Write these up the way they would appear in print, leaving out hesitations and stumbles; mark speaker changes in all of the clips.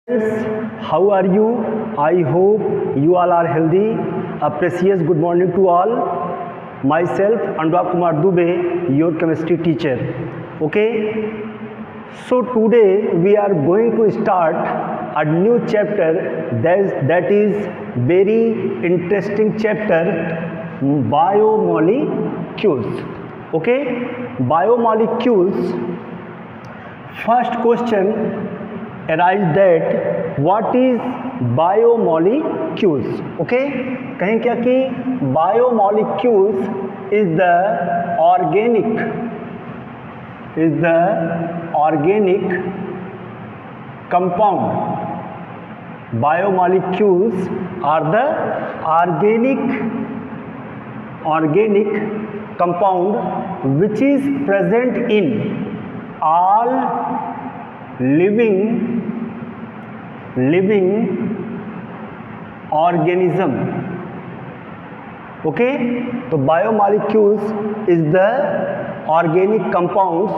Speaker 1: Friends, how are you? I hope you all are healthy. A precious good morning to all. Myself, Anurag Kumar Dubey, your chemistry teacher. Okay? So today we are going to start a new chapter that is very interesting chapter, biomolecules. Okay? Biomolecules. First question arise that what is biomolecules. Okay, कहें क्या कि biomolecules is the organic compound. Biomolecules are the organic compound which is present in all living organism. Okay, तो biomolecules is the organic compounds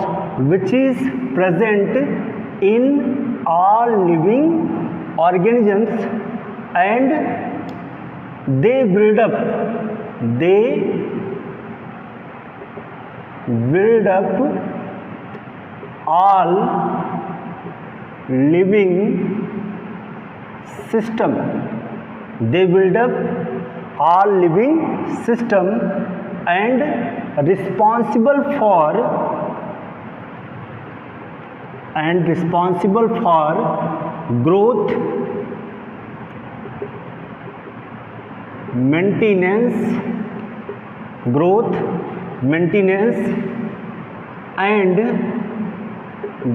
Speaker 1: which is present in all living organisms and they build up all living system. They build up all living system and responsible for growth, maintenance and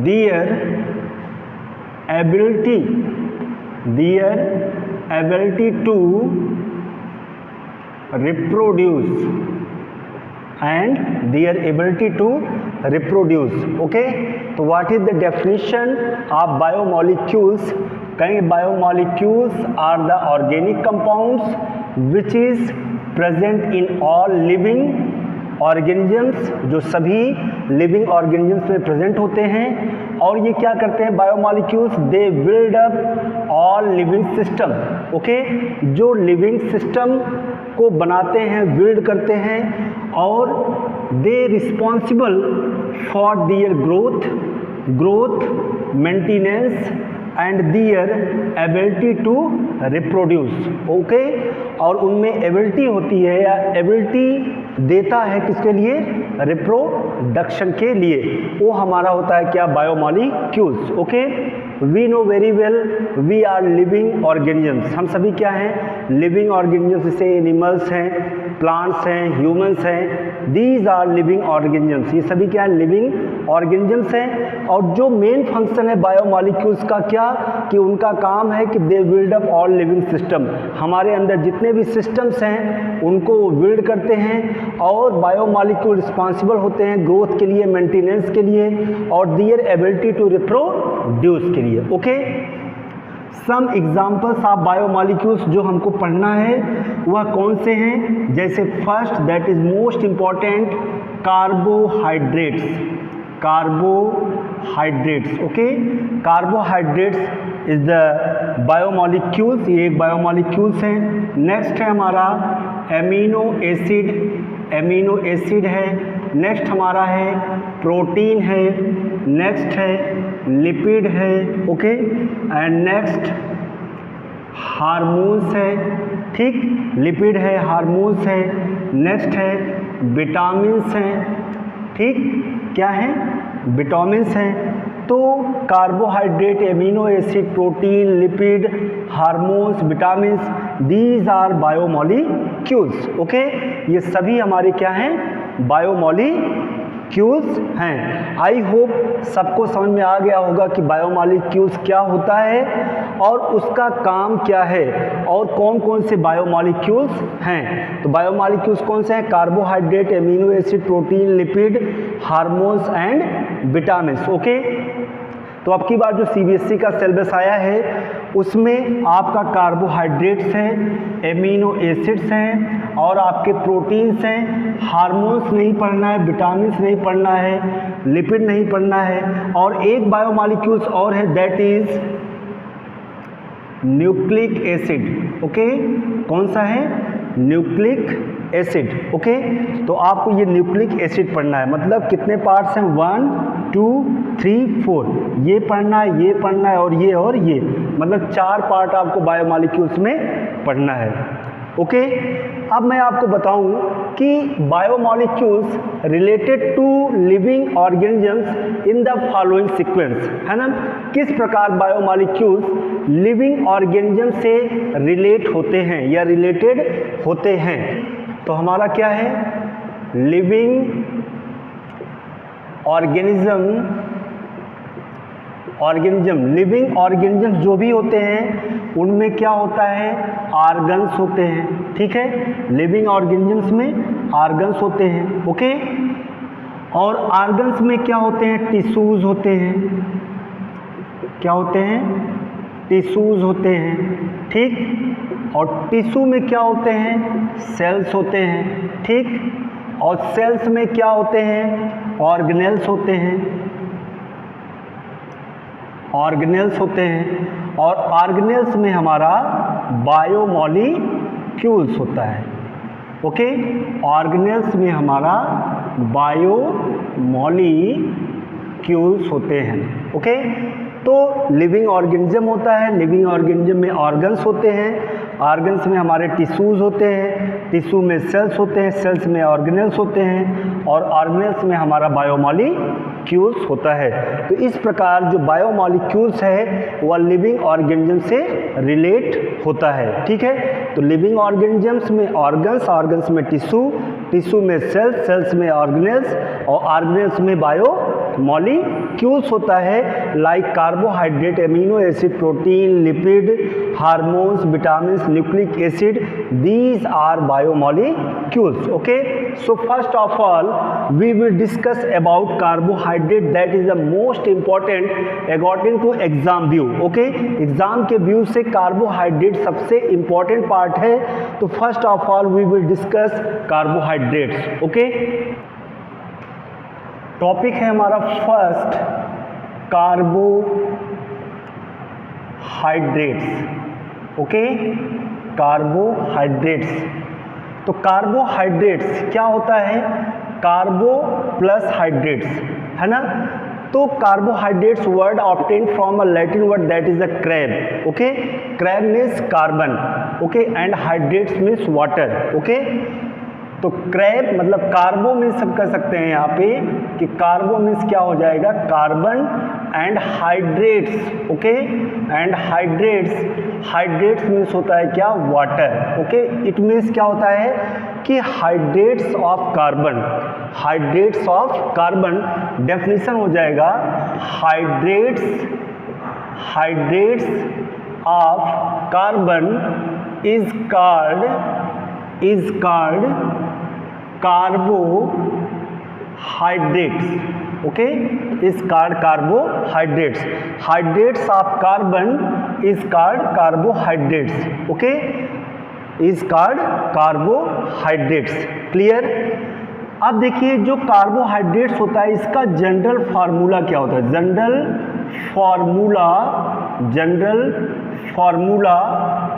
Speaker 1: their ability to reproduce Okay, तो what is the definition of biomolecules? कहेंगे biomolecules are the organic compounds which is present in all living organisms, जो सभी living organisms में present होते हैं. और ये क्या करते हैं biomolecules? They build up all living system. Okay, जो लिविंग सिस्टम को बनाते हैं, बिल्ड करते हैं और they responsible for their growth maintenance and their ability to reproduce. Okay, और उनमें एबिलिटी होती है या एबिलिटी देता है किसके लिए? रिप्रोडक्शन के लिए. वो हमारा होता है क्या? Biomolecules. Okay, we know very well we are living organisms. हम सभी क्या हैं? Living organisms. जैसे एनिमल्स हैं, प्लांट्स हैं, ह्यूमंस हैं. These are living organisms. ये सभी क्या है? लिविंग ऑर्गेनिजम्स हैं. और जो मेन फंक्शन है बायोमॉलिक्यूल्स का क्या कि उनका काम है कि दे build up all living system. हमारे अंदर जितने भी सिस्टम्स हैं उनको वो बिल्ड करते हैं और बायोमॉलिक्यूल रिस्पॉन्सिबल होते हैं ग्रोथ के लिए, मेंटेनेंस के लिए और दियर एबिलिटी टू रिप्रोड्यूस के लिए. Okay, some examples of biomolecules जो हमको पढ़ना है वह कौन से हैं? जैसे first that is most important, carbohydrates. Okay, carbohydrates is the biomolecules. ये एक बायोमॉलिक्यूल्स हैं. नेक्स्ट है हमारा एमिनो एसिड है. नेक्स्ट हमारा है प्रोटीन है. नेक्स्ट है लिपिड है. ओके, एंड नेक्स्ट हार्मोन्स है. ठीक, लिपिड है, हार्मोन्स है. नेक्स्ट है विटामिन्स हैं. ठीक, क्या है? विटामिन्स हैं. तो carbohydrate, amino acid, protein, lipid, hormones, vitamins, these are biomolecules. Okay, ये सभी हमारे क्या हैं? बायोमॉलिक्यूल्स हैं. आई होप सबको समझ में आ गया होगा कि बायोमॉलिक्यूल्स क्या होता है और उसका काम क्या है और कौन कौन से बायोमॉलिक्यूल्स हैं. तो बायोमॉलिक्यूल्स कौन से हैं? Carbohydrate, amino acid, protein, lipid, hormones and vitamins. Okay, तो अब की बार जो सीबीएसई का सिलेबस आया है उसमें आपका कार्बोहाइड्रेट्स हैं, एमिनो एसिड्स हैं और आपके प्रोटीन्स हैं, हार्मोन्स नहीं पढ़ना है, विटामिन्स नहीं पढ़ना है, लिपिड नहीं पढ़ना है। और एक बायोमॉलिक्यूल्स और है that is nucleic acid, okay, कौन सा है, न्यूक्लिक एसिड, ओके। तो आपको ये न्यूक्लिक एसिड पढ़ना है, मतलब कितने पार्ट्स हैं, 1 2 3 4, ये पढ़ना है, ये पढ़ना है और ये, मतलब 4 पार्ट आपको बायोमॉलिक्यूल्स में पढ़ना है, ओके। अब मैं आपको बताऊं कि biomolecules related to living organisms in the following sequence, है ना, किस प्रकार बायोमॉलिक्यूल्स लिविंग ऑर्गेनिज्म से रिलेट होते हैं या रिलेटेड होते हैं। तो हमारा क्या है, लिविंग लिविंग ऑर्गेनिज्म जो भी होते हैं उनमें क्या होता है, ऑर्गन्स होते हैं, ठीक है, लिविंग ऑर्गेनिजम्स में ऑर्गन्स होते हैं, ओके। और ऑर्गन्स में क्या होते हैं, टिश्यूज होते हैं, क्या होते हैं, टिश्यूज होते हैं, ठीक। और टिश्यू में क्या होते हैं, सेल्स होते हैं, ठीक। और सेल्स में क्या होते हैं, ऑर्गेनेल्स होते हैं, ऑर्गेनेल्स होते हैं। और ऑर्गेनेल्स में हमारा बायोमॉलिक्यूल्स होता है, ओके। ऑर्गेनेल्स में हमारा बायोमॉलिक्यूल्स होते हैं, ओके। तो लिविंग ऑर्गेनिज्म होता है, लिविंग ऑर्गेनिज्म में ऑर्गन्स होते हैं, ऑर्गन्स में हमारे टिश्यूज होते हैं, टिश्यू में सेल्स होते हैं, सेल्स में ऑर्गेनेल्स होते हैं और ऑर्गेनेल्स में हमारा बायोमॉलिक्यूल्स होता है। तो इस प्रकार जो बायोमॉलिक्यूल्स है वह लिविंग ऑर्गेनिज्म से रिलेट होता है, ठीक है। तो लिविंग ऑर्गेनिजम्स में ऑर्गन्स, ऑर्गन्स में टिश्यू, टिश्यू में सेल्स, सेल्स में ऑर्गेनेल्स और ऑर्गेनेल्स में बायोमॉलिक्यूल्स होता है, like carbohydrate, amino acid, protein, lipid, hormones, vitamin, nucleic acid, these are biomolecules, okay। So first of all we will discuss about carbohydrate, that is the most important according to exam view, okay। Exam के view से carbohydrate सबसे important part है, तो first of all we will discuss carbohydrates, okay. Topic है हमारा first carbohydrates, okay, carbohydrates. तो carbohydrates क्या होता है, कार्बो प्लस हाइड्रेट्स, है ना। तो carbohydrates word obtain from a Latin word that is a crab, okay. Crab means carbon, okay, and hydrates means water, okay. तो क्रैब मतलब कार्बो मीन्स सब कर सकते हैं यहाँ पे कि कार्बो मीन्स क्या हो जाएगा, carbon and hydrates, okay, and hydrates means होता है क्या, वाटर, ओके। इट मीन्स क्या होता है कि हाइड्रेट्स ऑफ कार्बन, डेफिनेशन हो जाएगा hydrates of carbon is called carbohydrates, okay, is called carbohydrates. Hydrates of carbon is called carbohydrates, okay, is called carbohydrates, clear। अब देखिए जो कार्बोहाइड्रेट्स होता है इसका जनरल फार्मूला क्या होता है, general formula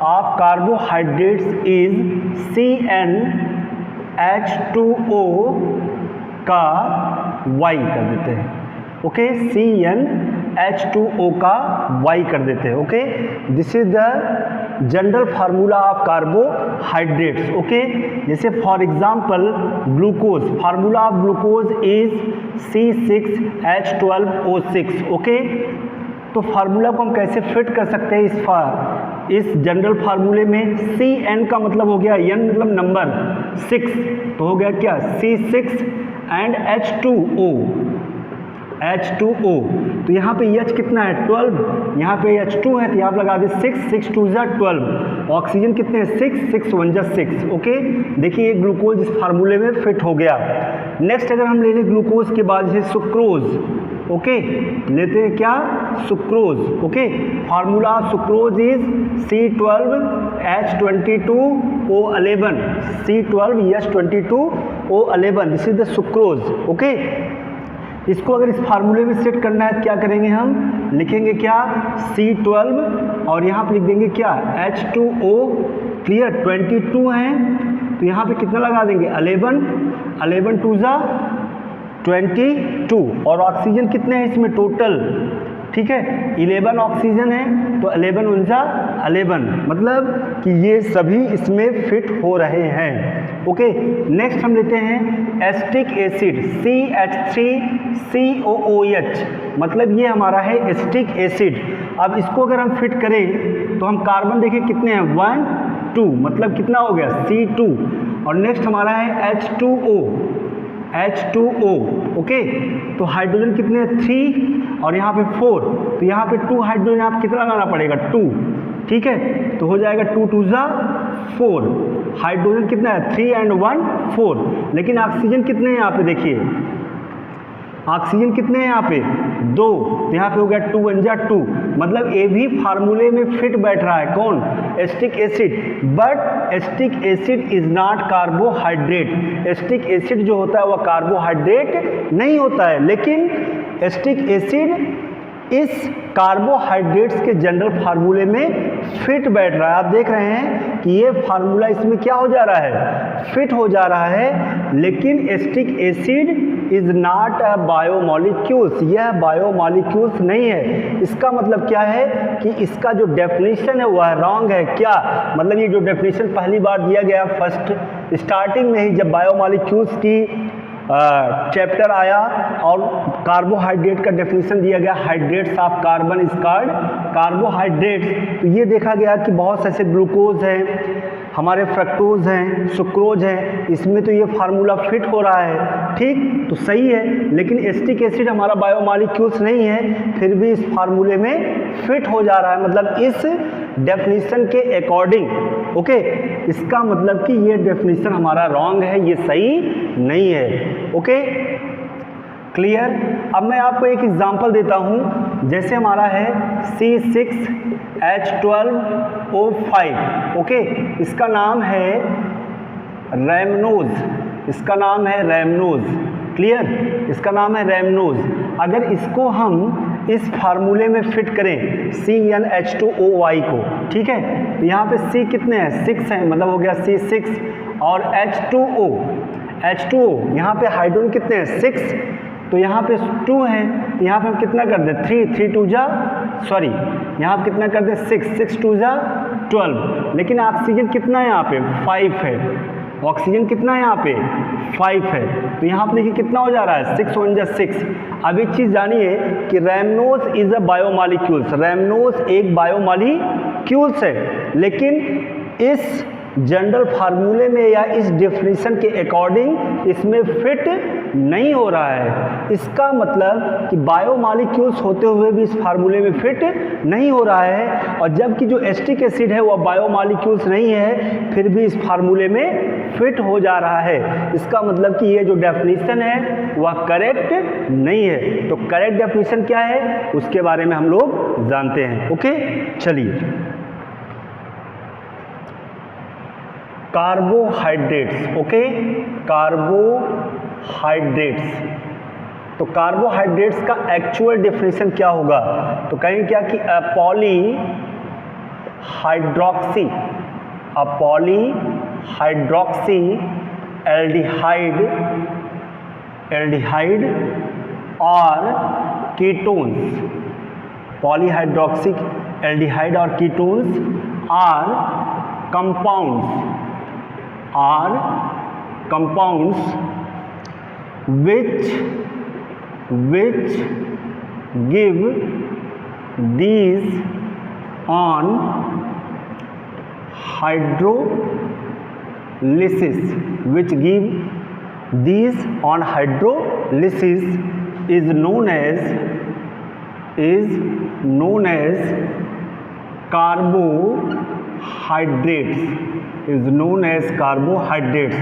Speaker 1: of carbohydrates is CnH2O का Y कर देते हैं, ओके, CnH2O का Y कर देते हैं, okay. This is the general formula of carbohydrates, okay. जैसे for example glucose, formula of glucose is C6H12O6, okay. तो फार्मूला को हम कैसे फिट कर सकते हैं इस जनरल फार्मूले में, Cn का मतलब हो गया, n मतलब नंबर, 6, तो हो गया क्या, C6 एंड H2O, तो यहाँ पे H कितना है, 12, यहाँ पे H2 है तो यहाँ पे लगा दे 6, 6 2 जा 12, ऑक्सीजन कितने हैं, 6, 6 1 जा 6, ओके। देखिए ये ग्लूकोज इस फार्मूले में फिट हो गया। नेक्स्ट अगर हम ले लें ग्लूकोज के बाद जैसे सुक्रोज, ओके, लेते हैं क्या, sucrose, okay. Formula sucrose is C12H22O11, C12H22O11, this is the sucrose, okay. इसको अगर इस फार्मूले में सेट करना है क्या करेंगे, हम लिखेंगे क्या C12 और यहाँ पे लिख देंगे क्या H2O। क्लियर, 22 हैं तो यहाँ पे कितना लगा देंगे 11 2 जा 22 और ऑक्सीजन कितने हैं इसमें टोटल, ठीक है 11 ऑक्सीजन है तो 11 उनजा 11, मतलब कि ये सभी इसमें फिट हो रहे हैं। ओके, नेक्स्ट हम लेते हैं एसिटिक एसिड CH3COOH, मतलब ये हमारा है एसिटिक एसिड। अब इसको अगर हम फिट करें तो हम कार्बन देखें कितने हैं 1 2, मतलब कितना हो गया C2 और नेक्स्ट हमारा है H2O। ओके, तो हाइड्रोजन कितने हैं 3 और यहाँ पे 4, तो यहाँ पे 2 हाइड्रोजन आप कितना लाना पड़ेगा 2, ठीक है, तो हो जाएगा 2 2 जा 4। हाइड्रोजन कितना है 3 and 1 4, लेकिन ऑक्सीजन कितने हैं यहाँ पे देखिए, ऑक्सीजन कितने हैं यहाँ पे 2, तो यहाँ पे हो गया 2 1 जा 2, मतलब ये भी फार्मूले में फिट बैठ रहा है कौन acetic acid. But acetic acid is not carbohydrate, acetic acid जो होता है वह कार्बोहाइड्रेट नहीं होता है, लेकिन एसिटिक एसिड इस कार्बोहाइड्रेट्स के जनरल फार्मूले में फिट बैठ रहा है। आप देख रहे हैं कि ये फार्मूला इसमें क्या हो जा रहा है फिट हो जा रहा है, लेकिन acetic acid is not a biomolecules, यह बायोमॉलिक्यूल्स नहीं है। इसका मतलब क्या है कि इसका जो डेफिनेशन है वह रॉन्ग है। क्या मतलब, ये जो डेफिनेशन पहली बार दिया गया फर्स्ट स्टार्टिंग में ही जब बायोमॉलिक्यूल्स की चैप्टर आया और कार्बोहाइड्रेट का डेफिनेशन दिया गया, hydrates of carbon is called carbohydrates, तो ये देखा गया कि बहुत से ऐसे ग्लूकोज हैं, हमारे फ्रक्टोज हैं, सुक्रोज हैं, इसमें तो ये फार्मूला फिट हो रहा है, ठीक तो सही है, लेकिन एसिटिक एसिड हमारा बायोमॉलिक्यूल्स नहीं है, फिर भी इस फार्मूले में फिट हो जा रहा है, मतलब इस डेफिनेशन के अकॉर्डिंग। ओके, इसका मतलब कि ये डेफिनेशन हमारा रॉन्ग है, ये सही नहीं है। Okay, clear. अब मैं आपको एक एग्जांपल देता हूं, जैसे हमारा है C6H12O5। ओके, इसका नाम है रैमनोज, इसका नाम है रैमनोज, क्लियर, इसका नाम है रैमनोज। अगर इसको हम इस फार्मूले में फिट करें CnH2OY को, ठीक है, तो यहाँ पे C कितने हैं 6 हैं, मतलब हो गया C6 और H2O यहाँ पे हाइड्रोजन कितने हैं 6, तो यहाँ पे 2 हैं, तो यहाँ पे हम कितना कर दें 3 2 जा सॉरी यहाँ पे कितना कर दें 6 2 जा 12, लेकिन ऑक्सीजन कितना है यहाँ पे 5 है, ऑक्सीजन कितना है यहाँ पे 5 है, तो यहाँ पे देखिए कितना हो जा रहा है 6 1 जा 6। अब एक चीज़ जानिए कि रैमनोज इज अ बायोमॉलिक्यूल्स, रैमनोज एक बायोमॉलिक्यूल्स है, लेकिन इस जनरल फार्मूले में या इस डेफिनेशन के अकॉर्डिंग इसमें फिट नहीं हो रहा है। इसका मतलब कि बायोमॉलिक्यूल्स होते हुए भी इस फार्मूले में फिट नहीं हो रहा है, और जबकि जो एसिटिक एसिड है वह बायोमॉलिक्यूल्स नहीं है, फिर भी इस फार्मूले में फिट हो जा रहा है। इसका मतलब कि ये जो डेफिनेशन है वह करेक्ट नहीं है। तो करेक्ट डेफिनेशन क्या है उसके बारे में हम लोग जानते हैं। ओके, चलिए, कार्बोहाइड्रेट्स। ओके, कार्बोहाइड्रेट्स, तो कार्बोहाइड्रेट्स का एक्चुअल डेफिनेशन क्या होगा, तो कहेंगे क्या कि पॉलीहाइड्रोक्सी एल्डिहाइड और कीटोन्स, पॉलीहाइड्रोक्सी एल्डिहाइड और ketones are compounds which give these on hydrolysis, is known as carbohydrates।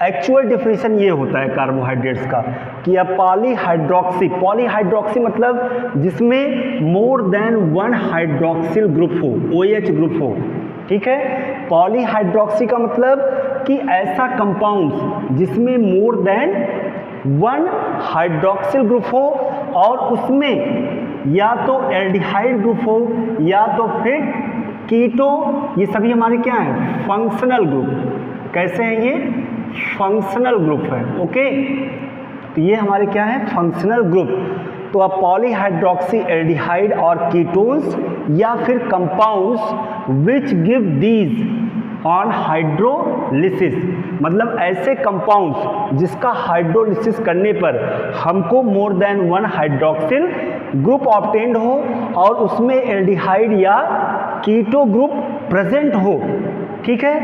Speaker 1: Actual definition ये होता है कार्बोहाइड्रेट्स का कि पॉलीहाइड्रोक्सी मतलब जिसमें मोर देन 1 हाइड्रोक्सिल ग्रुप हो, OH ग्रुप हो, ठीक है। पॉलीहाइड्रोक्सी का मतलब कि ऐसा कंपाउंड जिसमें more than one hydroxyl group हो और उसमें या तो एल्डिहाइड ग्रुप हो या तो फिर कीटो, ये सभी हमारे क्या हैं, फंक्शनल ग्रुप। कैसे हैं ये, फंक्शनल ग्रुप है। ओके, तो ये हमारे क्या है, फंक्शनल ग्रुप। तो अब पॉलीहाइड्रोक्सी एल्डिहाइड और कीटोन्स या फिर compounds which give these on hydrolysis, मतलब ऐसे कंपाउंड्स जिसका हाइड्रोलिसिस करने पर हमको more than one hydroxyl group obtained हो और उसमें एल्डिहाइड या कीटो ग्रुप प्रेजेंट हो। ठीक है,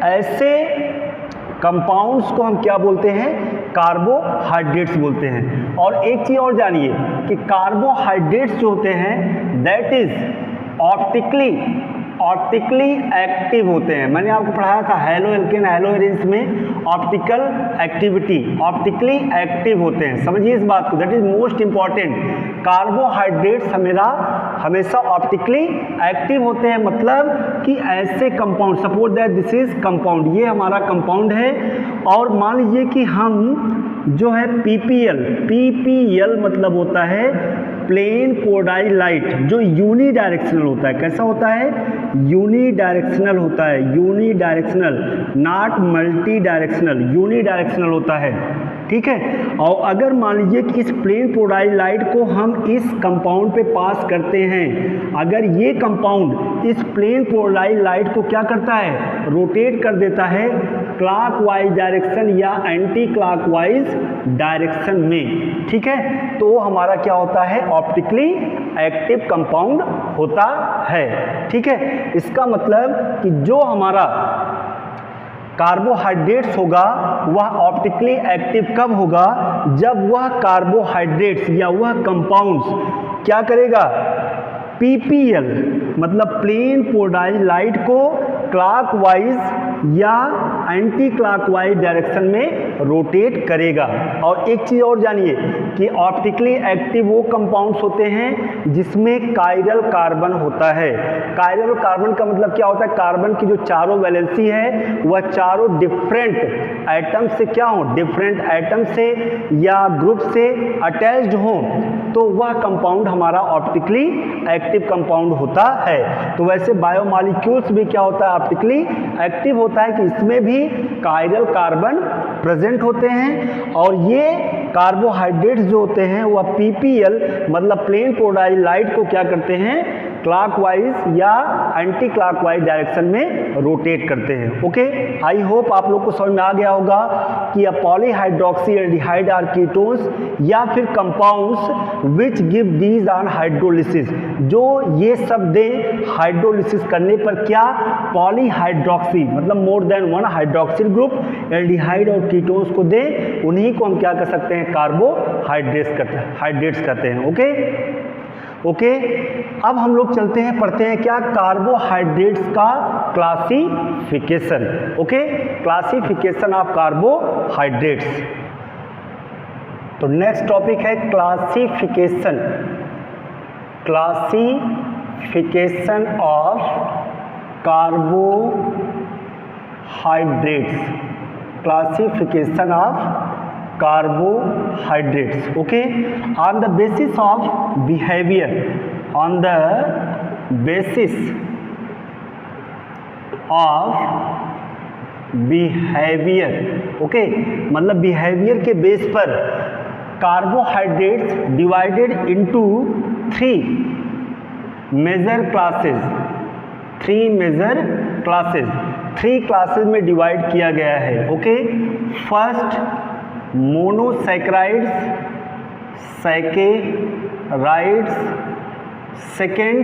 Speaker 1: ऐसे कंपाउंड्स को हम क्या बोलते हैं, कार्बोहाइड्रेट्स बोलते हैं। और एक चीज़ और जानिए कि कार्बोहाइड्रेट्स जो होते हैं दैट इज ऑप्टिकली एक्टिव होते हैं। मैंने आपको पढ़ाया था हेलो एल्केन हेलो एरेंस में ऑप्टिकल एक्टिविटी, ऑप्टिकली एक्टिव होते हैं। समझिए इस बात को, that is most important. Carbohydrates हमेशा ऑप्टिकली एक्टिव होते हैं, मतलब कि ऐसे compound, suppose that this is compound, ये हमारा कंपाउंड है और मान लीजिए कि हम जो है पीपीएल मतलब होता है प्लेन पोडाई लाइट, जो यूनी डायरेक्शनल होता है। कैसा होता है, यूनी डायरेक्शनल होता है, unidirectional, not multidirectional, unidirectional होता है। ठीक है, और अगर मान लीजिए कि इस प्लेन पोडाई लाइट को हम इस कंपाउंड पे पास करते हैं, अगर ये कंपाउंड इस प्लेन पोडाई लाइट को क्या करता है, रोटेट कर देता है क्लॉकवाइज डायरेक्शन या एंटी क्लॉकवाइज डायरेक्शन में, ठीक है, तो हमारा क्या होता है, ऑप्टिकली एक्टिव कंपाउंड होता है। ठीक है, इसका मतलब कि जो हमारा कार्बोहाइड्रेट्स होगा वह ऑप्टिकली एक्टिव कब होगा, जब वह कार्बोहाइड्रेट्स या वह कंपाउंड्स क्या करेगा, पीपीएल मतलब प्लेन पोडाई लाइट को क्लॉकवाइज या एंटी क्लॉकवाइज डायरेक्शन में रोटेट करेगा। और एक चीज़ और जानिए कि ऑप्टिकली एक्टिव वो कंपाउंड्स होते हैं जिसमें कायरल कार्बन होता है। कायरल कार्बन का मतलब क्या होता है, कार्बन की जो चारों वैलेंसी है वह चारों डिफरेंट एटम से क्या हो, डिफरेंट एटम से या ग्रुप से अटैच्ड हो, तो वह कंपाउंड हमारा ऑप्टिकली एक्टिव कंपाउंड होता है। तो वैसे बायोमॉलिक्यूल्स भी क्या होता है, ऑप्टिकली एक्टिव होता है कि इसमें भी कायरल कार्बन प्रेजेंट होते हैं और ये कार्बोहाइड्रेट्स जो होते हैं वह पीपीएल मतलब प्लेन पोडाई लाइट को क्या करते हैं, क्लॉकवाइज या एंटी क्लॉकवाइज डायरेक्शन में रोटेट करते हैं। ओके, आई होप आप लोग को समझ में आ गया होगा कि पॉलीहाइड्रोक्सी एल्डिहाइड आर कीटोन्स या फिर compounds which give these on hydrolysis, जो ये सब दे हाइड्रोलिसिस करने पर क्या, पॉलीहाइड्रोक्सी मतलब more than one hydroxyl group aldehyde और कीटोन्स को दे, उन्हीं को हम क्या कर सकते हैं, कार्बोहाइड्रेट्स कहते हैं। ओके, अब हम लोग चलते हैं, पढ़ते हैं क्या, कार्बोहाइड्रेट्स का classification. Okay, classification of carbohydrates. तो नेक्स्ट टॉपिक है classification of carbohydrates, classification of carbohydrates। okay, on the basis of behavior, on the basis of behavior, okay, मतलब बिहेवियर के बेस पर carbohydrates divided into three major classes में divide किया गया है। Okay, first monosaccharides, saccharides, second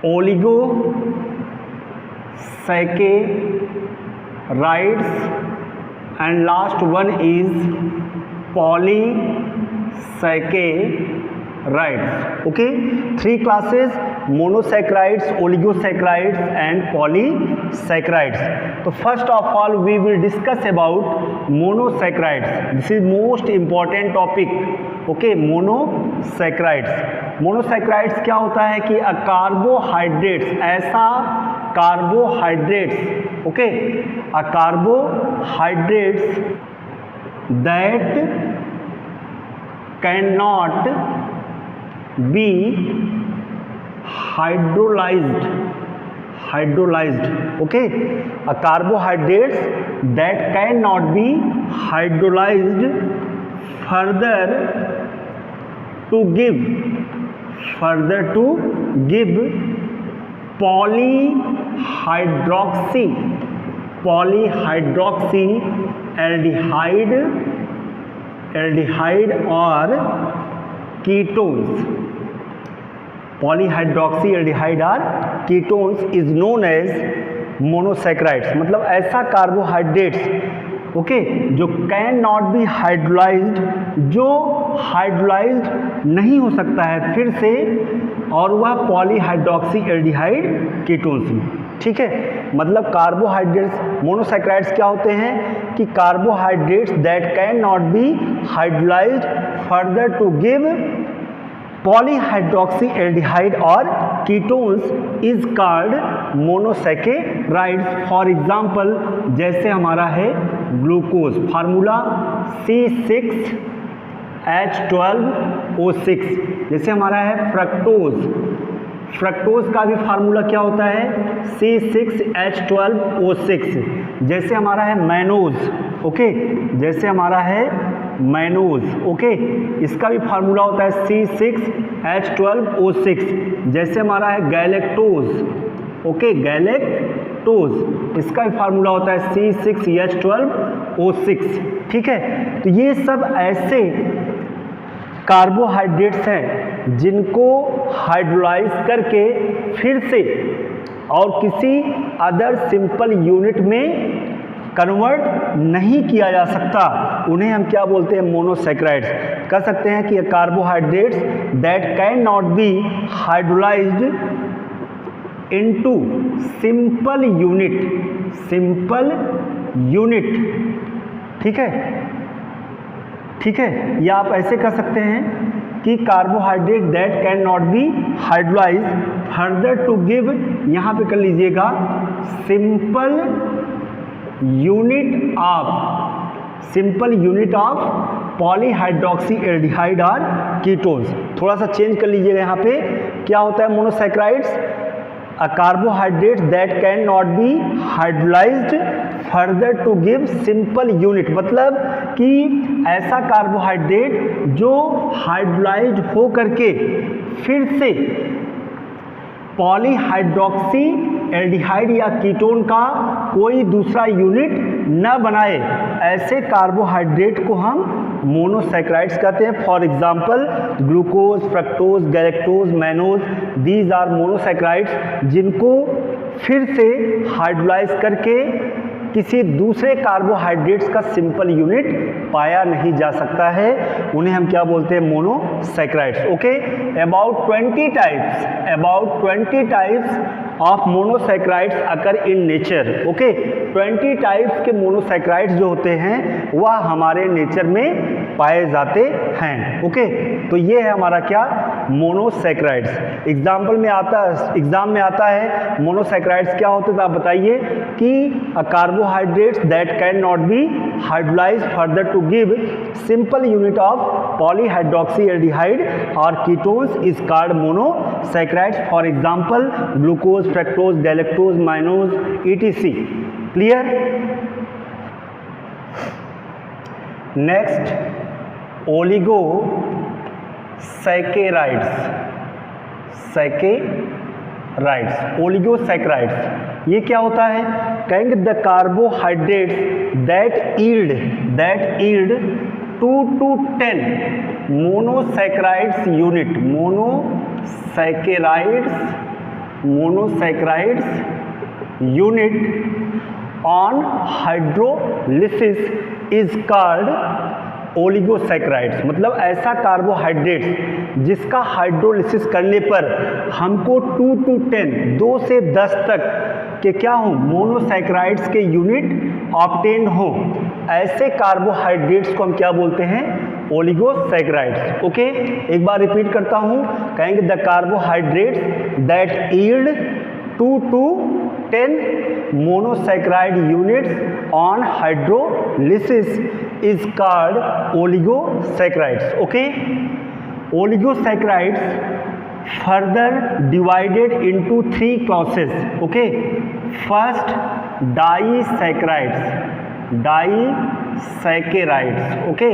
Speaker 1: oligosaccharides and last one is polysaccharides. Okay, three classes, monosaccharides, oligosaccharides and polysaccharides. So first of all we will discuss about monosaccharides. This is most important topic. Okay, monosaccharides क्या होता है कि carbohydrates, ऐसा carbohydrates, okay, carbohydrates that cannot be hydrolyzed. Okay, a carbohydrates that cannot be hydrolyzed further to give polyhydroxyaldehyde or ketones. Polyhydroxyaldehyde or ketones is known as monosaccharides. मतलब ऐसा carbohydrates okay जो can not be hydrolysed, जो hydrolysed नहीं हो सकता है फिर से, और वह पॉलीहाइड्रोक्सीएल्डिहाइड कीटोन्स में। ठीक है, मतलब कार्बोहाइड्रेट्स मोनोसैकेराइड्स क्या होते हैं कि carbohydrates that can not be hydrolysed further to give polyhydroxyaldehyde और ketones is called monosaccharides. For example जैसे हमारा है ग्लूकोज, फार्मूला C6H12O6। जैसे हमारा है फ्रक्टोज का भी फार्मूला क्या होता है C6H12O6। जैसे हमारा है मैनोज, ओके, जैसे हमारा है मैनोज, ओके, इसका भी फार्मूला होता है C6H12O6। जैसे हमारा है गैलेक्टोज, ओके, गैलेक्टोज, इसका भी फार्मूला होता है C6H12O6। ठीक है, तो ये सब ऐसे कार्बोहाइड्रेट्स हैं जिनको हाइड्रोलाइज करके फिर से और किसी अदर सिंपल यूनिट में कन्वर्ट नहीं किया जा सकता, उन्हें हम क्या बोलते हैं मोनोसैकेराइड्स। कह सकते हैं कि carbohydrates that can not be hydrolysed into simple unit. ठीक है, या आप ऐसे कह सकते हैं कि carbohydrate that can not be hydrolyse further to give, यहाँ पे कर लीजिएगा सिंपल यूनिट ऑफ पॉलीहाइड्रोक्सीएल्डिहाइड और कीटोन्स। थोड़ा सा चेंज कर लीजिएगा, यहाँ पे क्या होता है monosaccharides, a carbohydrate that can not be hydrolysed further to give simple unit, मतलब कि ऐसा कार्बोहाइड्रेट जो हाइड्रोलाइज्ड हो करके फिर से पॉलीहाइड्रोक्सीएल्डिहाइड या कीटोन का कोई दूसरा यूनिट न बनाए, ऐसे कार्बोहाइड्रेट को हम मोनोसैकेराइड्स कहते हैं। For example glucose, fructose, galactose, mannose, these are monosaccharides जिनको फिर से हाइड्रोलाइज करके किसी दूसरे कार्बोहाइड्रेट्स का सिंपल यूनिट पाया नहीं जा सकता है, उन्हें हम क्या बोलते हैं monosaccharides. Okay, about 20 types of monosaccharides occur in nature. Okay, 20 types के मोनोसैकेराइड्स जो होते हैं वह हमारे नेचर में पाए जाते हैं। ओके, तो ये है हमारा क्या मोनोसैकेराइड्स। एग्जाम में आता है मोनोसैकेराइड्स क्या होते हैं, तो आप बताइए कि carbohydrates that can not be hydrolysed further to give simple unit of polyhydroxyaldehyde और ketones is called monosaccharides. For example glucose, fructose, galactose, mannose, etc. Clear? Next oligosaccharides. ये क्या होता है? कहेंगे the carbohydrates that yield 2 to 10 monosaccharides unit on hydrolysis is called oligosaccharides. मतलब ऐसा carbohydrates जिसका hydrolysis करने पर हमको 2 to 10 2 से 10 तक के क्या हो मोनोसैकेराइड्स के यूनिट ऑब्टेन हो, ऐसे कार्बोहाइड्रेट्स को हम क्या बोलते हैं ओलिगोसैकेराइड्स। ओके, एक बार रिपीट करता हूं, कहेंगे the carbohydrates that yield 2 to 10 monosaccharide units on hydrolysis is called oligosaccharides. Okay, oligosaccharides further divided into three classes. Okay, first disaccharides. Okay,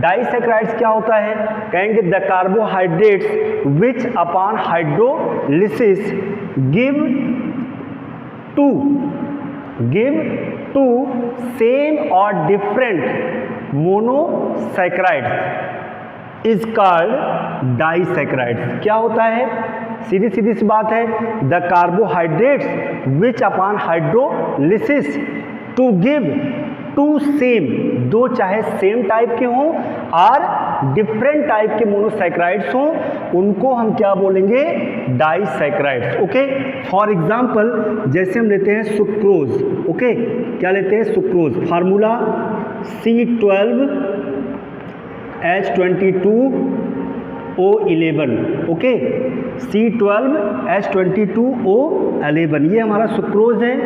Speaker 1: disaccharides क्या होता है? कहेंगे the carbohydrates which upon hydrolysis give two same और different monosaccharides is called disaccharides. क्या होता है? सीधी सी बात है, the carbohydrates which upon hydrolysis to give two same, दो चाहे सेम टाइप के हों और डिफरेंट टाइप के मोनोसैकेराइड्स हों, उनको हम क्या बोलेंगे? डाइसैकेराइड्स। ओके, फॉर एग्जांपल जैसे हम लेते हैं सुक्रोज। ओके, क्या लेते हैं? Sucrose. Formula C12H22O11। Okay, C12H22O11 ये हमारा सुक्रोज है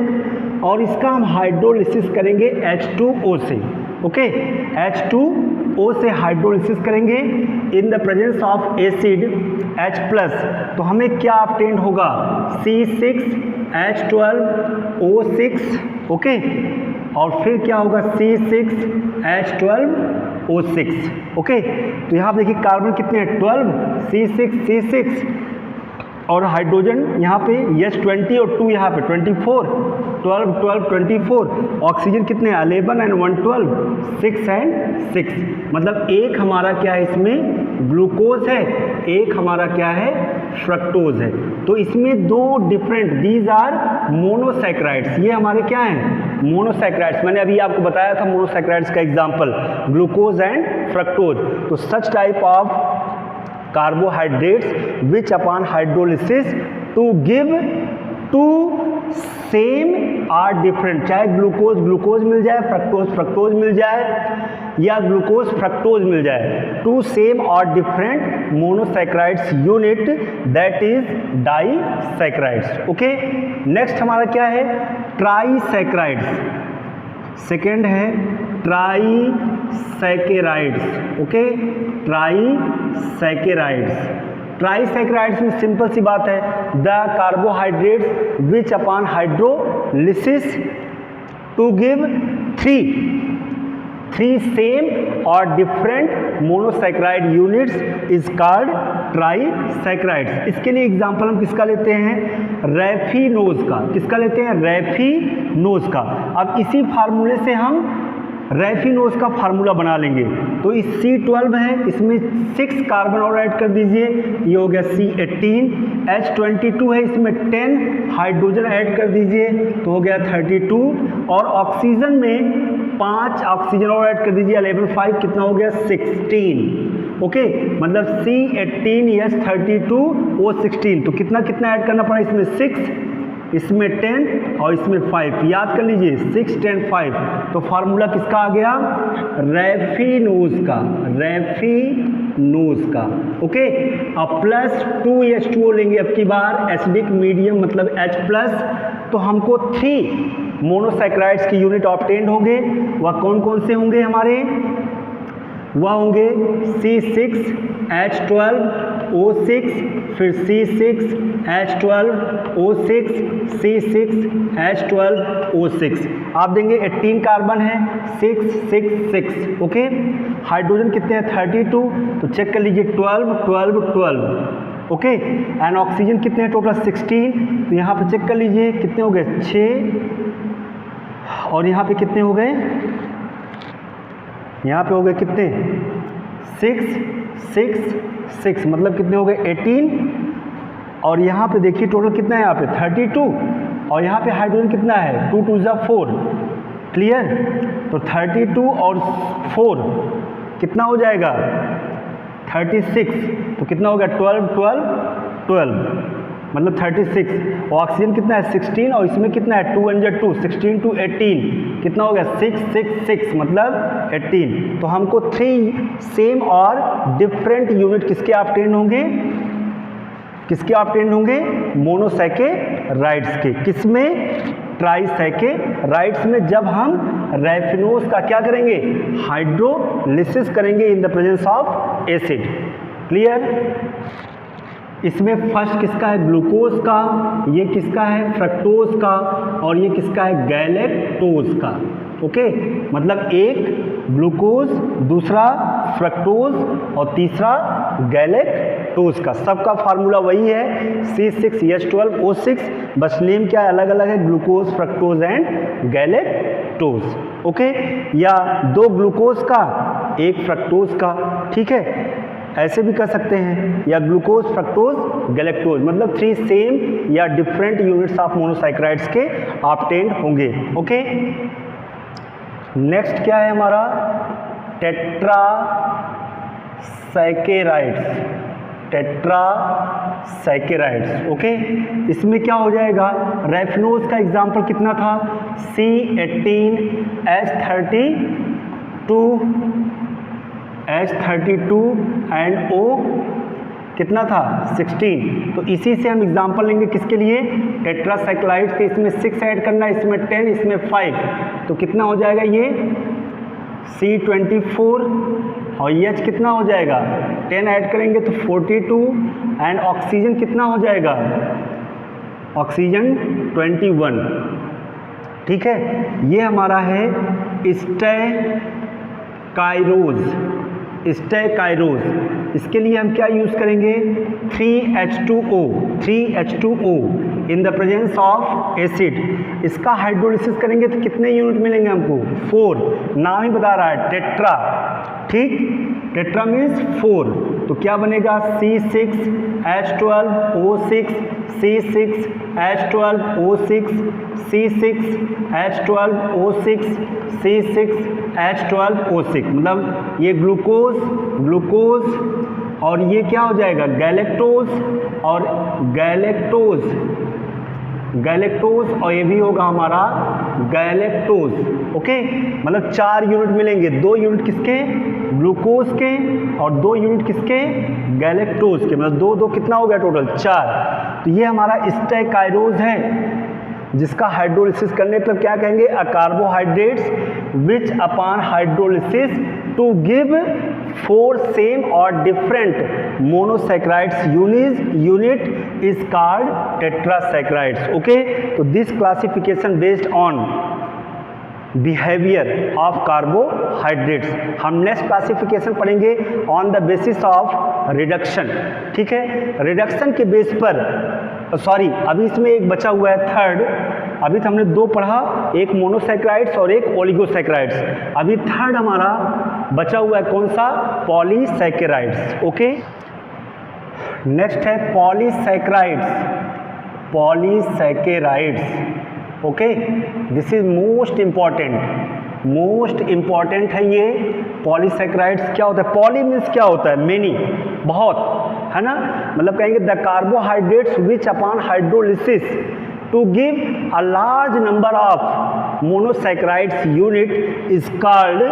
Speaker 1: और इसका हम हाइड्रोलिसिस करेंगे H2O से। ओके, H2O से हाइड्रोलिसिस करेंगे in the presence of acid H+, तो हमें क्या ऑब्टेन होगा? C6H12O6। ओके, और फिर क्या होगा? C6H12O6। ओके, तो यहाँ देखिए कार्बन कितने हैं? 12, C6 और हाइड्रोजन यहाँ पे H20 और 2 यहाँ पे 24, 12 12 24। ऑक्सीजन कितने? 11 एंड 1 12, 6 एंड 6। मतलब एक हमारा क्या है इसमें? ग्लूकोज है, एक हमारा क्या है? फ्रक्टोज है। तो इसमें दो डिफरेंट, दीज आर मोनोसैकेराइड्स। ये हमारे क्या हैं? मोनोसैकेराइड्स। मैंने अभी आपको बताया था मोनोसैकेराइड्स का एग्जाम्पल, ग्लूकोज एंड फ्रक्टोज। तो such type of carbohydrates which upon hydrolysis to give two same or different, चाहे ग्लूकोज मिल जाए, फ्रक्टोज मिल जाए या ग्लूकोज फ्रक्टोज मिल जाए, टू सेम और different monosaccharides unit, that is disaccharides. Okay, next हमारा क्या है? ट्राइसैकेराइड्स। सेकेंड है ट्राइसैकेराइड्स। ओके, ट्राइसैकेराइड्स में सिंपल सी बात है, the carbohydrates which upon hydrolysis to give three same और different monosaccharide units is called trisaccharides. इसके लिए एग्जांपल हम किसका लेते हैं? रैफिनोज का। किसका लेते हैं? रैफिनोज का। अब इसी फार्मूले से हम रैफिनोज का फार्मूला बना लेंगे। तो इस C12 है, इसमें 6 कार्बन और ऐड कर दीजिए, ये हो गया C18। H22 है, इसमें 10 हाइड्रोजन ऐड कर दीजिए, तो हो गया 32। और ऑक्सीजन में 5 ऑक्सीजन और ऐड कर दीजिए, 11 5 कितना हो गया? 16। ओके, मतलब C18H32O16। तो कितना ऐड करना पड़ा? इसमें 6, इसमें 10 और इसमें 5। याद कर लीजिए 6 10 5। तो फार्मूला किसका आ गया? रैफिनोज का। ओके, अब +2H2O लेंगे अब की बार, एसिडिक मीडियम मतलब H+, तो हमको 3 मोनोसैकेराइड्स की यूनिट ऑब्टेन्ड होंगे। वह कौन कौन से होंगे हमारे? वह होंगे C6H12O6, फिर C6H12O6, C6H12O6। आप देंगे 18 कार्बन है, 6 6 6। ओके, हाइड्रोजन कितने हैं? 32। तो चेक कर लीजिए 12 12 12। ओके, एंड ऑक्सीजन कितने हैं? टोटल 16। तो यहाँ पे चेक कर लीजिए कितने हो गए? 6। और यहाँ पे कितने हो गए? यहाँ पे हो गए कितने? 6 6 6, मतलब कितने हो गए? 18। और यहाँ पे देखिए टोटल कितना है? यहाँ पे 32। और यहाँ पे हाइड्रोजन कितना है? 2 2 4। क्लियर? तो 32 और 4 कितना हो जाएगा? 36। तो कितना हो गया? 12 12 12, मतलब 36। ऑक्सीजन कितना है? 16। और इसमें कितना है? 2 1 2, 16 to 18 कितना हो गया? 6 6 6, मतलब 18। तो हमको 3 सेम और डिफरेंट यूनिट किसके ऑब्टेन होंगे? मोनोसैकेराइड्स के। किसमें? ट्राइसैकेराइड्स में, जब हम रेफिनोज का क्या करेंगे, हाइड्रोलिसिस करेंगे in the presence of acid. Clear. इसमें फर्स्ट किसका है, ग्लूकोज का, ये किसका है, फ्रक्टोज का, और ये किसका है, गैलेक्टोज का। ओके, मतलब एक ग्लूकोज, दूसरा फ्रक्टोज और तीसरा गैलेक्टोज का। सबका फार्मूला वही है C6H12O6, बस नेम क्या है, अलग अलग है, glucose, fructose and galactose. Okay, या दो ग्लूकोज का एक फ्रक्टोज का, ठीक है, ऐसे भी कर सकते हैं, या ग्लूकोज, फ्रक्टोज, गैलेक्टोज, मतलब 3 सेम या डिफरेंट यूनिट्स ऑफ मोनोसैकेराइड्स के ऑब्टेन्ड होंगे। ओके, नेक्स्ट क्या है हमारा, टेट्रासैकेराइड्स। टेट्रासैकेराइड्स। ओके, इसमें क्या हो जाएगा, रेफिनोज का एग्जांपल कितना था, C18H32 एंड O कितना था, 16। तो इसी से हम एग्जांपल लेंगे किसके लिए, टेट्रासाइक्लाइड्स के। इसमें 6 ऐड करना, इसमें 10, इसमें 5, तो कितना हो जाएगा ये C24, और H कितना हो जाएगा, 10 ऐड करेंगे तो 42, एंड ऑक्सीजन कितना हो जाएगा, ऑक्सीजन 21। ठीक है, ये हमारा है स्टेकाइरोज। स्टेकाइरोज, इसके लिए हम क्या यूज़ करेंगे, 3H2O in the presence of acid. इसका हाइड्रोलिसिस करेंगे तो कितने यूनिट मिलेंगे हमको, 4। नाम ही बता रहा है टेट्रा, ठीक, टेट्रा मीन्स 4। तो क्या बनेगा, C6H12O6, C6H12O6, C6H12O6, C6H12O6, मतलब ये ग्लूकोज और ये क्या हो जाएगा, गैलेक्टोज और गैलेक्टोज और ये भी होगा हमारा गैलेक्टोज। ओके, मतलब 4 यूनिट मिलेंगे, 2 यूनिट किसके, ग्लूकोज के, और 2 यूनिट किसके, गैलेक्टोज के, मतलब 2 कितना हो गया टोटल, 4। तो ये हमारा स्टेकाइरोज है, जिसका हाइड्रोलिसिस करने पर क्या कहेंगे, a carbohydrates which upon hydrolysis to give 4 same और different monosaccharides unit is called tetrasaccharides. Okay, तो this classification based on behaviour of carbohydrates. हम नेक्स्ट क्लासिफिकेशन पढ़ेंगे on the basis of reduction. ठीक है, रिडक्शन के बेस पर, sorry अभी इसमें एक बचा हुआ है थर्ड। अभी तो हमने 2 पढ़ा, एक मोनोसैकेराइड्स और एक ओलिगोसैकेराइड्स। अभी थर्ड हमारा बचा हुआ है कौन सा, पॉलीसैकेराइड्स। ओके, नेक्स्ट है polysaccharides. Okay, this is most important है ये पॉलीसैकेराइड्स। क्या होता है, पॉली मीन्स क्या होता है, मेनी, बहुत, है ना, मतलब कहेंगे the carbohydrates which upon hydrolysis to give a large number of monosaccharides unit is called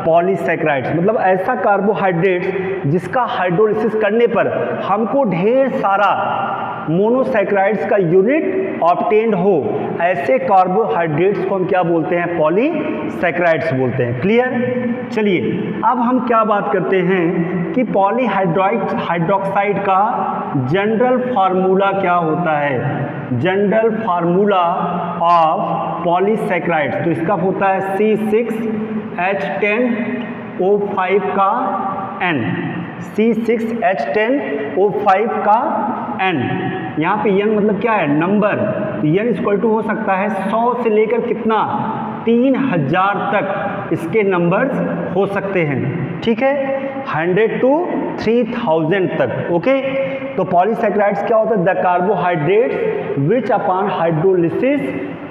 Speaker 1: polysaccharides. मतलब ऐसा कार्बोहाइड्रेट्स जिसका हाइड्रोलिसिस करने पर हमको ढेर सारा मोनोसैकेराइड्स का यूनिट ऑब्टेन्ड हो, ऐसे कार्बोहाइड्रेट्स को हम क्या बोलते हैं, पॉलीसैकेराइड्स बोलते हैं। क्लियर। चलिए अब हम क्या बात करते हैं कि पॉलीहाइड्रोक्साइड का जनरल फार्मूला क्या होता है। जनरल फार्मूला ऑफ पॉलीसैकेराइड्स, तो इसका होता है C6H10O5 का N, C6H10O5 का N। यहाँ पे N मतलब क्या है, नंबर। N इक्वल टू हो सकता है 100 से लेकर कितना, 3000 तक इसके नंबर्स हो सकते हैं। ठीक है, 100 to 3000 तक। ओके, तो पॉलीसैकेराइड्स क्या होता है, the carbohydrates which upon hydrolysis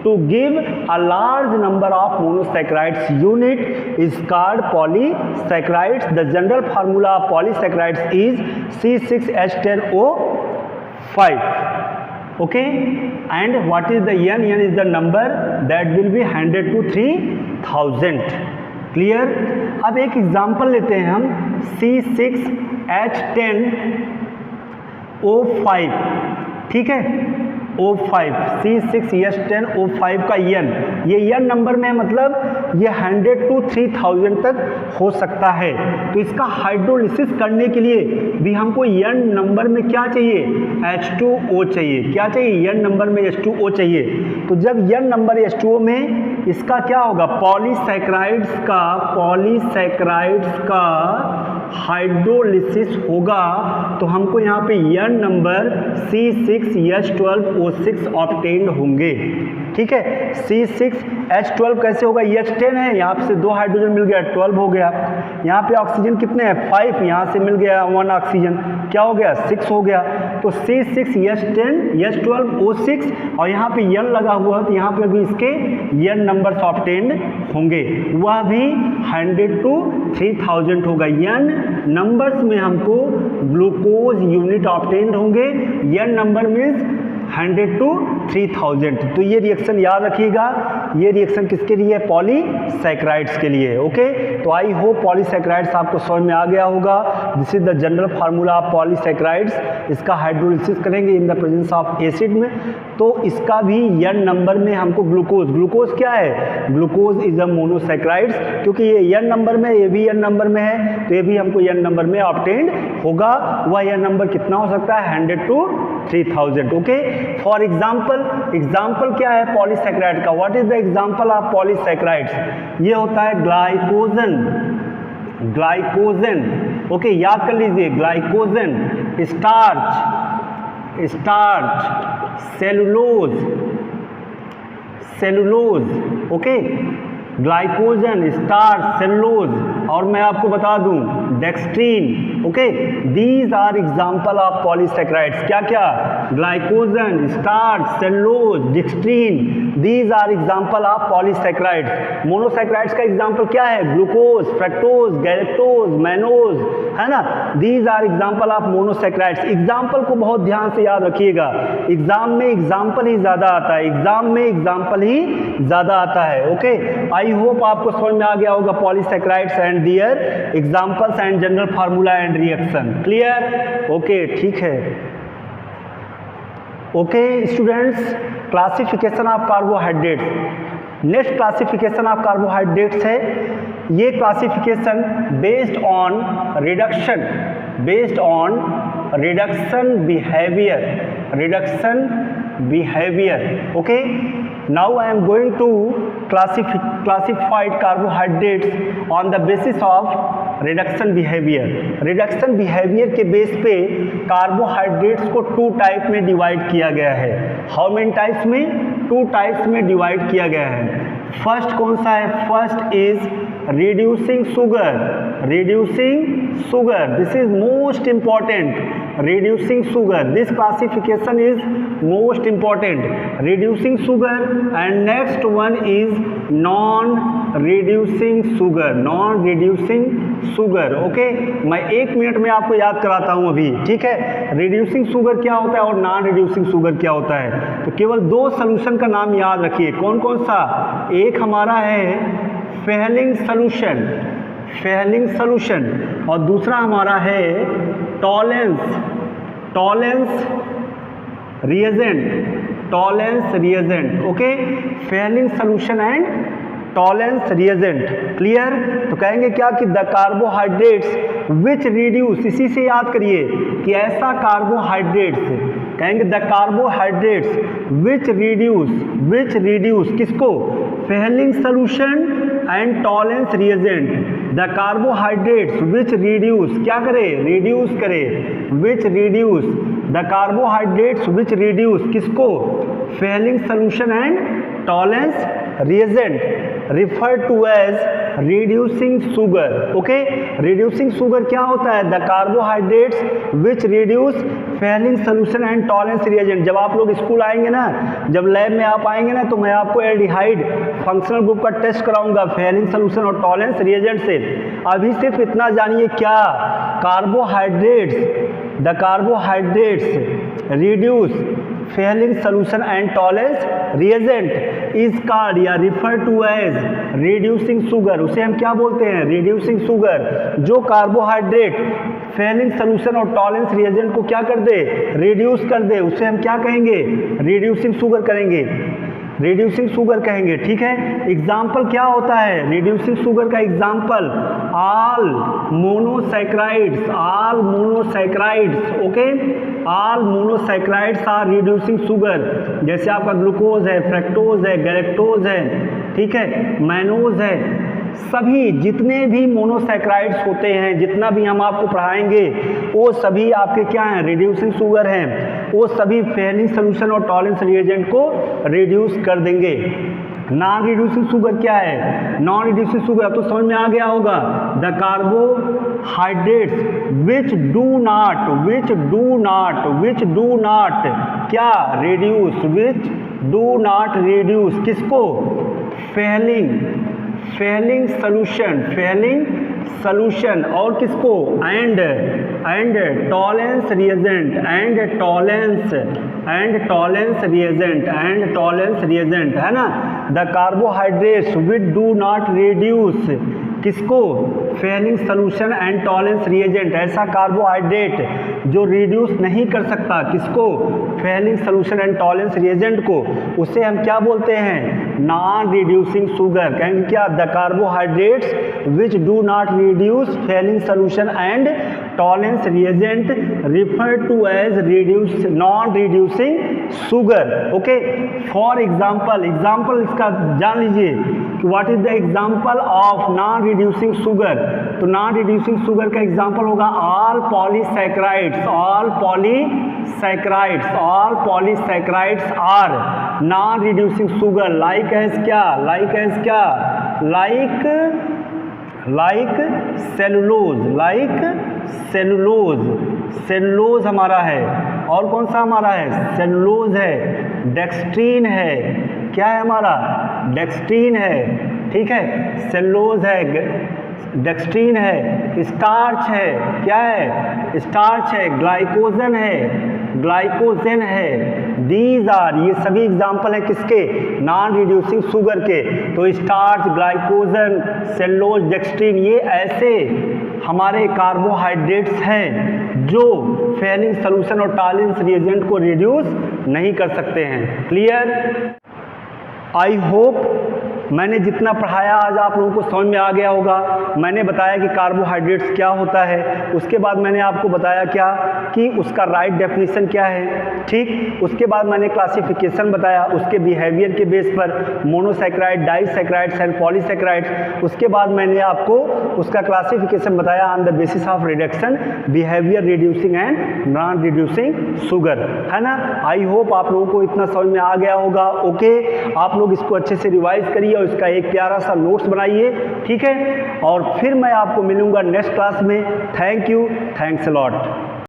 Speaker 1: to give a large number of monosaccharides unit is called polysaccharides. The general formula of polysaccharides is C6H10O5. Okay, and what is the N? N is the number that will be 100 to 3000. Clear? अब एक example लेते हैं हम, C6H10O5। ठीक है, O5 C6H10O5 का N, ये N number में मतलब ये 100 to 3000 तक हो सकता है। तो इसका हाइड्रोलिसिस करने के लिए भी हमको N नंबर में क्या चाहिए, H2O चाहिए। क्या चाहिए, N नंबर में H2O चाहिए। तो जब N नंबर H2O में इसका क्या होगा, पॉलीसैकेराइड्स का हाइड्रोलिसिस होगा, तो हमको यहाँ पे N नंबर C6H12O6 ऑब्टेन होंगे। ठीक है, C6H12 कैसे होगा, H10 है, यहाँ पे से 2 हाइड्रोजन मिल गया 12 हो गया। यहाँ पे ऑक्सीजन कितने हैं 5, यहाँ से मिल गया 1 ऑक्सीजन, क्या हो गया 6 हो गया। तो C6H10H12O6 और यहाँ पे N लगा हुआ है, तो यहाँ पे भी इसके N नंबर्स ऑब्टेन होंगे, वह भी 100 to 3000 होगा। N नंबर्स में हमको ग्लूकोज यूनिट ऑब्टेन होंगे। N number means 100 to 3000। तो ये रिएक्शन याद रखिएगा, ये रिएक्शन किसके लिए, पॉलीसैकेराइड्स के लिए। ओके, तो आई होप पॉलीसैकेराइड्स आपको समझ में आ गया होगा। This is the general formula of polysaccharides. इसका हाइड्रोलिसिस करेंगे in the presence of acid में, तो इसका भी N नंबर में हमको ग्लूकोज क्या है, ग्लूकोज इज अ मोनोसैकेराइड्स, क्योंकि ये N नंबर में, ये भी N नंबर में है, तो ये भी हमको N नंबर में ऑब्टेन होगा। वह N नंबर कितना हो सकता है, 100 to 3000। ओके, फॉर एग्जाम्पल क्या है पॉलीसैकेराइड का, what is the example of polysaccharides, ये होता है ग्लाइकोजन। ओके, याद कर लीजिए, glycogen, starch, cellulose. Okay, glycogen, starch, cellulose, और मैं आपको बता दूं dextrin. Okay, these are example of polysaccharides. क्या क्या, glycogen, starch, cellulose, dextrin, these are example of polysaccharides. Monosaccharides का एग्जाम्पल क्या है, ग्लूकोज, फ्रक्टोज, गैलेक्टोज, मैनोज, है ना, these are example of monosaccharides. Example को बहुत ध्यान से याद रखिएगा, एग्जाम में एग्जाम्पल ही ज्यादा आता है। ओके, आई होप आपको समझ में आ गया होगा polysaccharides and their examples and general formula and reaction. Clear? Okay, ठीक है। Okay students, classification of carbohydrates. Next classification of carbohydrates है। ये classification based on reduction behaviour. Okay, now I am going to classify carbohydrates on the basis of reduction behaviour के base पे carbohydrates को 2 type में divide किया गया है। How many types में, 2 टाइप्स में डिवाइड किया गया है। फर्स्ट कौन सा है, first is reducing sugar, this is most important, reducing sugar, this classification is most important, reducing sugar, and next one is non reducing sugar। Okay, मैं 1 minute में आपको याद कराता हूं अभी, ठीक है। रिड्यूसिंग शुगर क्या होता है और नॉन रिड्यूसिंग शुगर क्या होता है, तो केवल 2 सोल्यूशन का नाम याद रखिए। कौन कौन सा, एक हमारा है फेहलिंग सोल्यूशन और दूसरा हमारा है Tollens reagent. Okay, Fehling solution and Tollens reagent. Clear? तो कहेंगे क्या कि द कार्बोहाइड्रेट्स विच रिड्यूस, इसी से याद करिए कि ऐसा कार्बोहाइड्रेट्स, कहेंगे द कार्बोहाइड्रेट्स विच रिड्यूस किसको, Fehling solution and Tollens reagent. The carbohydrates which reduce, क्या करे, रिड्यूस करे, which reduce, the carbohydrates which reduce किसको, Fehling solution and Tollens reagent, referred to as reducing sugar। Okay, reducing sugar क्या होता है, the carbohydrates which reduce Fehling solution and Tollens reagent. जब आप लोग स्कूल आएंगे ना, जब लैब में आप आएंगे ना, तो मैं आपको एल्डिहाइड फंक्शनल ग्रुप का टेस्ट कराऊंगा फेहलिंग सोल्यूशन और टॉलेंस रिएजेंट से। अभी सिर्फ इतना जानिए, क्या the carbohydrates reduce Fehling solution and Tollens reagent is called या refer to as reducing sugar. उसे हम क्या बोलते हैं, रिड्यूसिंग शुगर। जो कार्बोहाइड्रेट फेलिंग सोल्यूशन और टॉलरेंस रिएजेंट को क्या कर दे, रिड्यूस कर दे, उसे हम क्या कहेंगे, रिड्यूसिंग शुगर करेंगे, रिड्यूसिंग शुगर कहेंगे। ठीक है, एग्जाम्पल क्या होता है रिड्यूसिंग शुगर का example, all monosaccharides, all monosaccharides, okay, all monosaccharides are reducing sugar. जैसे आपका ग्लूकोज है, फ्रक्टोज है, गैलेक्टोज है, ठीक है, मैनोज है, सभी जितने भी मोनोसैकराइड्स होते हैं, जितना भी हम आपको पढ़ाएंगे वो सभी आपके क्या हैं, रिड्यूसिंग शुगर हैं, वो सभी फेलिंग सोल्यूशन और टॉलरेंस रिएजेंट को रिड्यूस कर देंगे। नॉन रिड्यूसिंग शुगर क्या है, नॉन रिड्यूसिंग शुगर अब तो समझ में आ गया होगा, the carbohydrates which do not क्या reduce, which do not reduce किसको, फेलिंग सॉल्यूशन और किसको, एंड टॉलरेंस रिएजेंट है ना। The carbohydrates which do not reduce किसको, Fehling solution and tolerance reagent, ऐसा कार्बोहाइड्रेट जो रिड्यूस नहीं कर सकता किसको, Fehling solution and tolerance reagent को, उसे हम क्या बोलते हैं, नॉन रिड्यूसिंग शुगर। कहेंगे क्या, the carbohydrates which do not reduce Fehling solution and tolerance reagent refer to as non reducing sugar. Okay, for example इसका जान लीजिए कि what is the example of non reducing sugar. तो non reducing sugar का example होगा all polysaccharides are non reducing sugar, like cellulose हमारा है, और कौन सा हमारा है, सेलुलोज है, डेक्सट्रीन है, क्या है हमारा, डेक्सट्रीन है, ठीक है, सेलुलोज है, डेक्सट्रीन है, स्टार्च है, क्या है, स्टार्च है, ग्लाइकोजन है, दीज आर, ये सभी एग्जाम्पल है किसके, नॉन रिड्यूसिंग शुगर के। तो स्टार्च, ग्लाइकोजन, सेलुलोज, डेक्सट्रीन, ये ऐसे हमारे कार्बोहाइड्रेट्स हैं जो फेलिंग सोल्यूशन और टॉलरेंस रिएजेंट को रिड्यूस नहीं कर सकते हैं। क्लियर? आई होप मैंने जितना पढ़ाया आज आप लोगों को समझ में आ गया होगा। मैंने बताया कि कार्बोहाइड्रेट्स क्या होता है, उसके बाद मैंने आपको बताया क्या कि उसका राइट डेफिनेशन क्या है, ठीक। उसके बाद मैंने क्लासिफिकेशन बताया उसके बिहेवियर के बेस पर, मोनोसैकराइड, डाइसैकराइड्स एंड पॉलीसैकराइड्स। उसके बाद मैंने आपको उसका क्लासिफिकेशन बताया on the basis of reduction, behaviour, reducing and non reducing sugar, है ना। आई होप आप लोगों को इतना समझ में आ गया होगा। ओके, आप लोग इसको अच्छे से रिवाइज करिए और इसका एक प्यारा सा नोट्स बनाइए, ठीक है। और फिर मैं आपको मिलूंगा नेक्स्ट क्लास में। Thank you, thanks a lot.